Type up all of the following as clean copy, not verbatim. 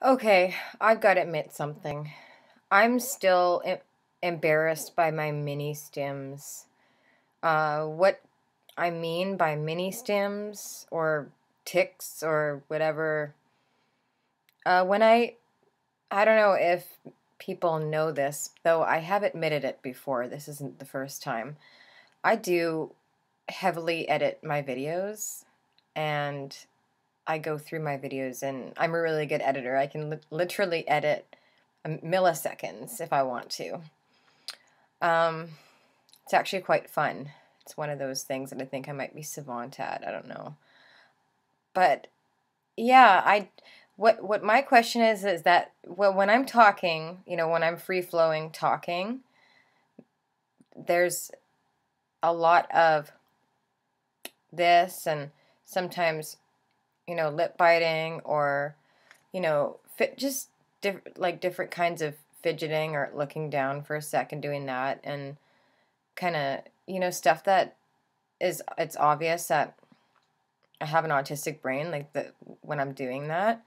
Okay, I've got to admit something. I'm still embarrassed by my mini stims. What I mean by mini stims or tics or whatever. When I don't know if people know this, though I have admitted it before. This isn't the first time. I do heavily edit my videos, and I go through my videos, and I'm a really good editor. I can literally edit milliseconds if I want to. Um, it's actually quite fun. It's one of those things that I think I might be savant at. I don't know, but yeah, what my question is that when I'm talking, when I'm free flowing talking, there's a lot of this, and sometimes lip biting, or just different kinds of fidgeting or looking down for a second, doing that, and kind of stuff that it's obvious that I have an autistic brain, like when I'm doing that.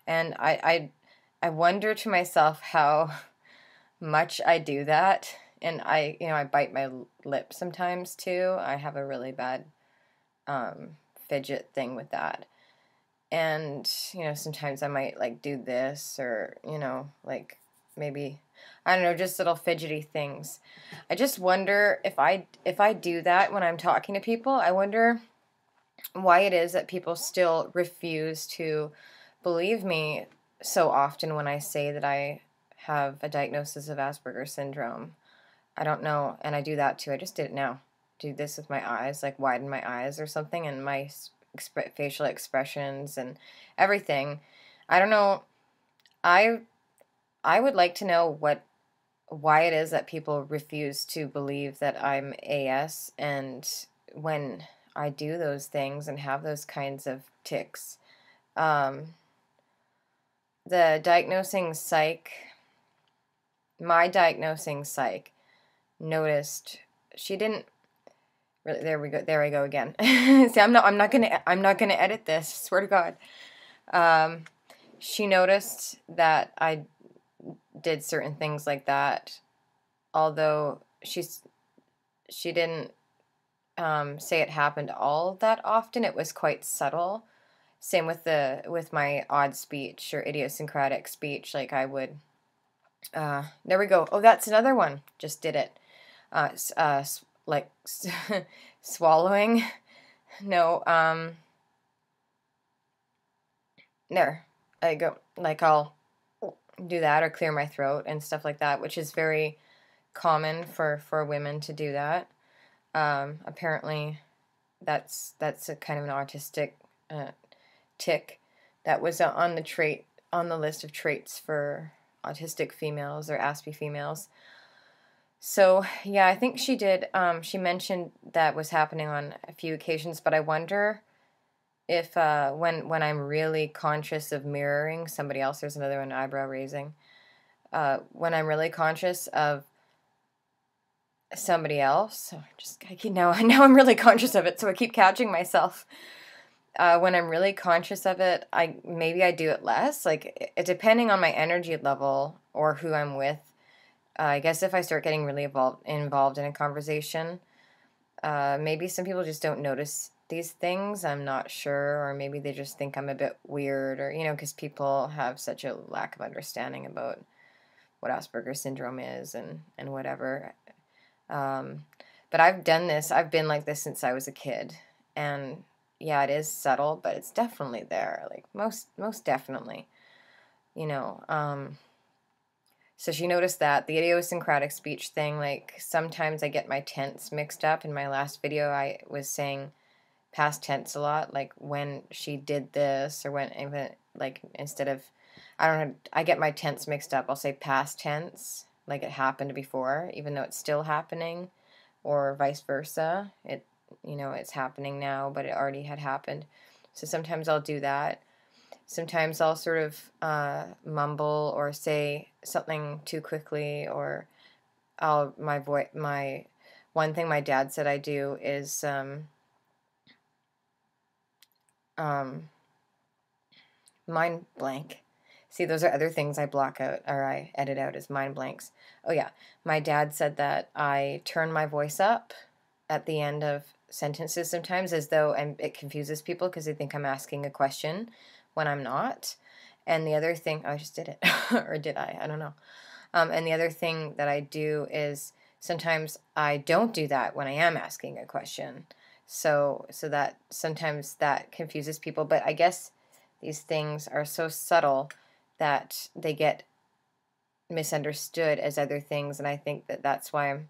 And I wonder to myself how much I do that. And I bite my lip sometimes too. I have a really bad fidget thing with that. And sometimes I might like do this, or like maybe, I don't know, just little fidgety things. I just wonder if I do that when I'm talking to people. I wonder why it is that people still refuse to believe me so often when I say that I have a diagnosis of Asperger's syndrome. I don't know, and I do that too. I just did it now. Do this with my eyes, like widen my eyes or something, and my facial expressions and everything. I don't know. I I would like to know why it is that people refuse to believe that I'm AS, and when I do those things and have those kinds of tics. Um, the diagnosing psych, my diagnosing psych, noticed she didn't really. There we go. There I go again. See, I'm not gonna edit this. Swear to God. Um, she noticed that I did certain things like that, although she didn't say it happened all that often. It was quite subtle. Same with my odd speech or idiosyncratic speech. Like I would. There we go. Oh, that's another one. Just did it. Like swallowing. No. There. I go. Like I'll do that or clear my throat and stuff like that, which is very common for women to do that. Apparently, that's a kind of an autistic uh, tic that was on the list of traits for autistic females or Aspie females. So yeah, I think she did. She mentioned that was happening on a few occasions, but I wonder if when I'm really conscious of mirroring somebody else. There's another one, eyebrow raising. When I'm really conscious of somebody else, I keep now I'm really conscious of it, so I keep catching myself. When I'm really conscious of it, I do it less. Like depending on my energy level or who I'm with. I guess if I start getting really involved in a conversation, maybe some people just don't notice these things. I'm not sure, or maybe they just think I'm a bit weird, or because people have such a lack of understanding about what Asperger's syndrome is and whatever. Um, but I've done this. I've been like this since I was a kid, and yeah, it is subtle, but it's definitely there. Like most definitely, you know. So she noticed that the idiosyncratic speech thing. Like sometimes I get my tense mixed up. In my last video, I was saying past tense a lot, like when she did this, or when even like instead of, I don't know, I get my tense mixed up. I'll say past tense, like it happened before, even though it's still happening, or vice versa. It's happening now, but it already had happened. So sometimes I'll do that. Sometimes I'll sort of mumble or say something too quickly, or my one thing my dad said I do is um, mind blank. See, those are other things I block out or I edit out as mind blanks. Oh, yeah. My dad said that I turn my voice up at the end of sentences sometimes as though it confuses people because they think I'm asking a question when I'm not. And the other thing, oh, I just did it. Or did I? I don't know. And the other thing that I do is sometimes I don't do that when I am asking a question. So that sometimes that confuses people. But I guess these things are so subtle that they get misunderstood as other things, and I think that that's why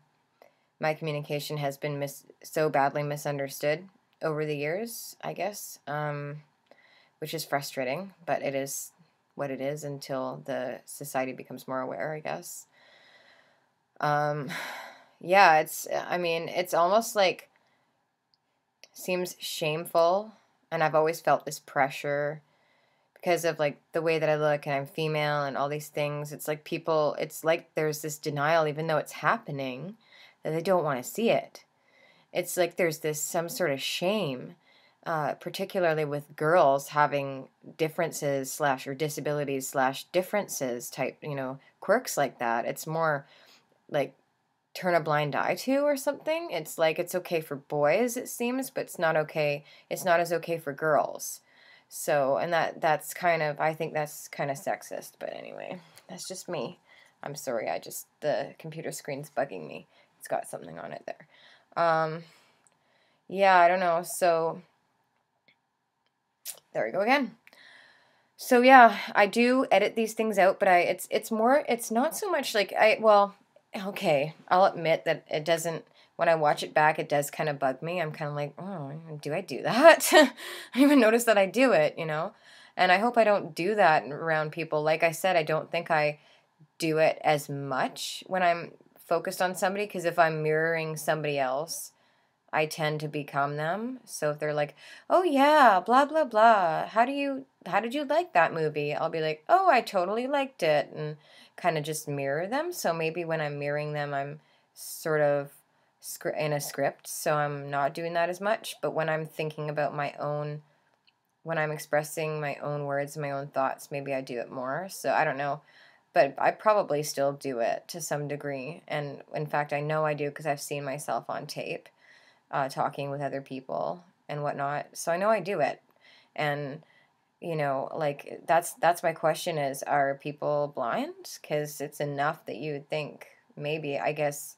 my communication has been so badly misunderstood over the years, I guess, which is frustrating, but it is what it is until the society becomes more aware, I guess. Yeah, it's almost like seems shameful, and I've always felt this pressure because of like the way that I look and I'm female and all these things. It's like it's like there's this denial, even though it's happening, that they don't want to see it. It's like there's some sort of shame, particularly with girls having differences slash or disabilities slash differences type, quirks like that. It's more like turn a blind eye to or something. It's like it's okay for boys, it seems, but it's not okay. It's not as okay for girls. So, and that's kind of, I think that's kind of sexist, but anyway, that's just me. I'm sorry, the computer screen's bugging me. It's got something on it there. Yeah, I don't know. So, there we go again. So yeah, I do edit these things out, but it's not so much like okay, I'll admit that it doesn't, when I watch it back, it does kind of bug me. I'm kind of like, oh, do I do that? I even notice that I do it, and I hope I don't do that around people. Like I said, I don't think I do it as much when I'm focused on somebody, because if I'm mirroring somebody else, I tend to become them. So if they're like, "Oh yeah, blah blah blah. How did you like that movie?" I'll be like, "Oh, I totally liked it," and kind of just mirror them. So maybe when I'm mirroring them, I'm sort of in a script, so I'm not doing that as much. But when I'm thinking about when I'm expressing my own words, my own thoughts, maybe I do it more. So I don't know. But I probably still do it to some degree. And in fact, I know I do because I've seen myself on tape talking with other people and whatnot. So I know I do it. And, like that's my question is, are people blind? Because it's enough that you would think maybe, I guess,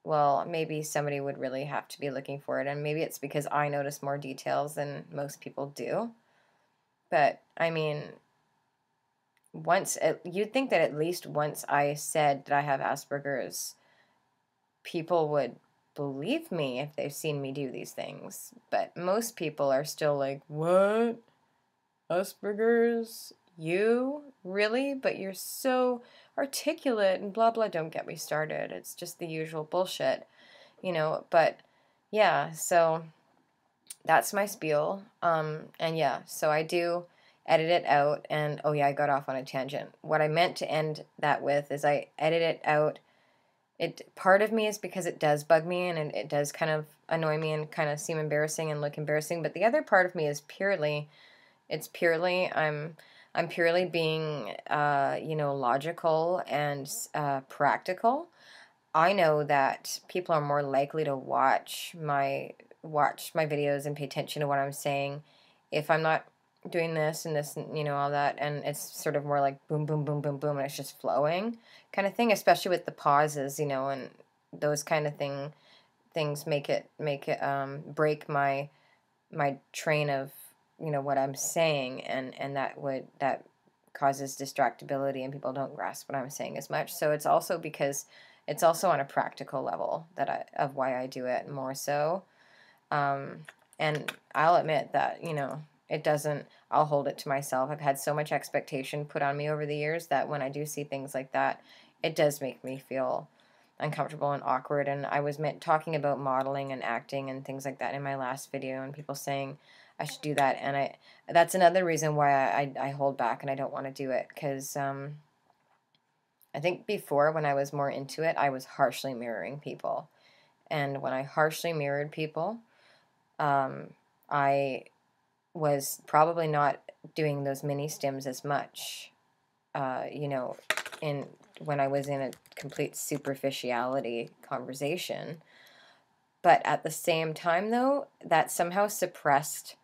well, maybe somebody would really have to be looking for it. And maybe it's because I notice more details than most people do. But, I mean, you'd think that at least once I said that I have Asperger's, people would believe me if they've seen me do these things. But most people are still like, what? Asperger's? You? Really? But you're so articulate and blah blah. Don't get me started. It's just the usual bullshit, But yeah, so that's my spiel. And yeah, so I do edit it out. And oh yeah, I got off on a tangent. What I meant to end that with is I edit it out. Part of me is because it does bug me and it does kind of annoy me and kind of seem embarrassing and look embarrassing. But the other part of me is I'm purely being logical and practical. I know that people are more likely to watch my videos and pay attention to what I'm saying if I'm not doing this and this and all that, and it's sort of more like boom boom boom boom boom and it's just flowing kind of thing, especially with the pauses, and those kind of things make it break my train of what I'm saying, and that causes distractibility and people don't grasp what I'm saying as much. So it's also because it's also on a practical level of why I do it more so. And I'll admit that, it doesn't, I'll hold it to myself. I've had so much expectation put on me over the years that when I do see things like that, it does make me feel uncomfortable and awkward. And I was talking about modeling and acting and things like that in my last video, and people saying I should do that. And that's another reason why I hold back and I don't want to do it. Because I think before, when I was more into it, I was harshly mirroring people. And when I harshly mirrored people, I was probably not doing those mini stims as much. you know, when I was in a complete superficiality conversation. But at the same time, though, that somehow suppressed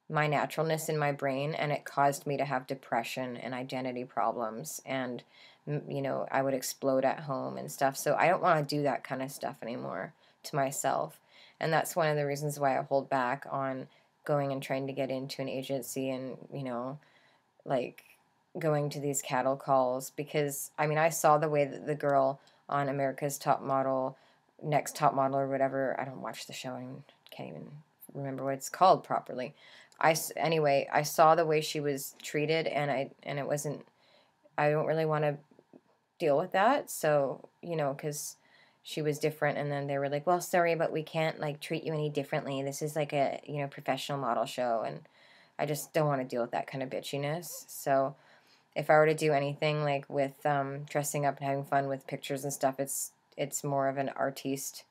my naturalness in my brain, and it caused me to have depression and identity problems, and you know, I would explode at home and stuff. So I don't want to do that kind of stuff anymore to myself, and that's one of the reasons why I hold back on going and trying to get into an agency, and you know, like going to these cattle calls, because I mean, I saw the way that the girl on America's Top Model, Next Top Model, or whatever, I don't watch the show and can't even remember what it's called properly. Anyway, I saw the way she was treated, and it wasn't, I don't really want to deal with that. So, you know, because she was different, and then they were like, well, sorry, but we can't like treat you any differently. This is like a, you know, professional model show, and I just don't want to deal with that kind of bitchiness. So if I were to do anything like with dressing up and having fun with pictures and stuff, it's more of an artiste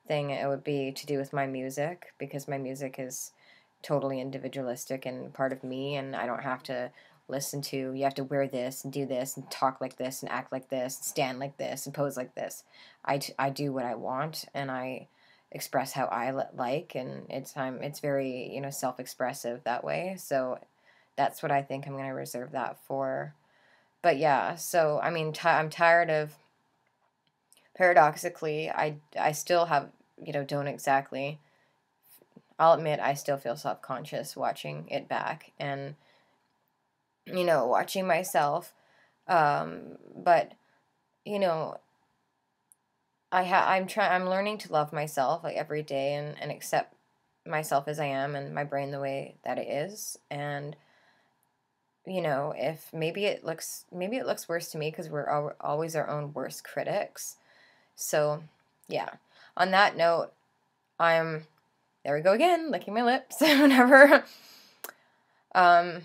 thing. It would be to do with my music, because my music is totally individualistic and part of me, and I don't have to listen to, you have to wear this and do this and talk like this and act like this and stand like this and pose like this. I do what I want, and I express how I like, and it's very, you know, self-expressive that way. So that's what I think I'm going to reserve that for. But yeah, so I mean, I'm tired of, paradoxically, I still have, you know, don't exactly, I'll admit I still feel self-conscious watching it back, and you know, watching myself, but you know, I'm learning to love myself like every day, and accept myself as I am, and my brain the way that it is. And you know, if maybe it looks worse to me, because we're always our own worst critics. So yeah, on that note, I'm, there we go again, licking my lips whenever. um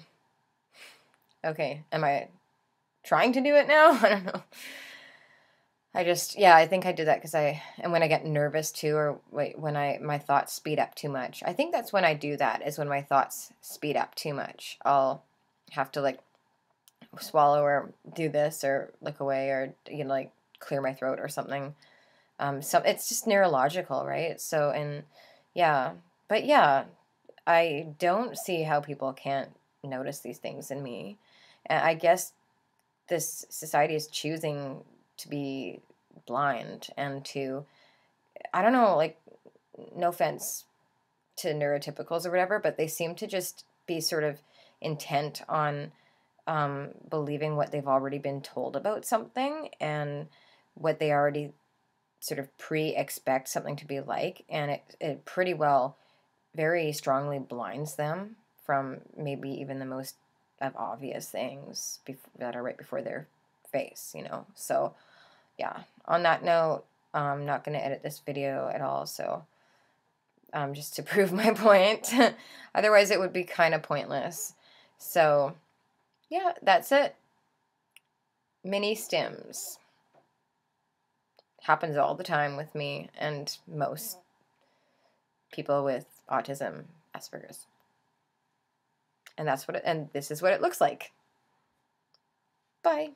okay, am I trying to do it now? I don't know. I think I did that because and when I get nervous too, or when my thoughts speed up too much. I think that's when I do that, is when my thoughts speed up too much. I'll have to like swallow, or do this, or look away, or you know, like clear my throat or something. It's just neurological, right? So, and yeah, but yeah, I don't see how people can't notice these things in me. And I guess this society is choosing to be blind, and to, I don't know, like, no offense to neurotypicals or whatever, but they seem to just be sort of intent on believing what they've already been told about something, and what they already sort of pre-expect something to be like, and it pretty well very strongly blinds them from maybe even the most of obvious things that are right before their face, you know. So yeah, on that note, I'm not going to edit this video at all, so just to prove my point. Otherwise it would be kind of pointless. So yeah, that's it. Mini stims. Happens all the time with me and most people with autism, Asperger's. And this is what it looks like. Bye.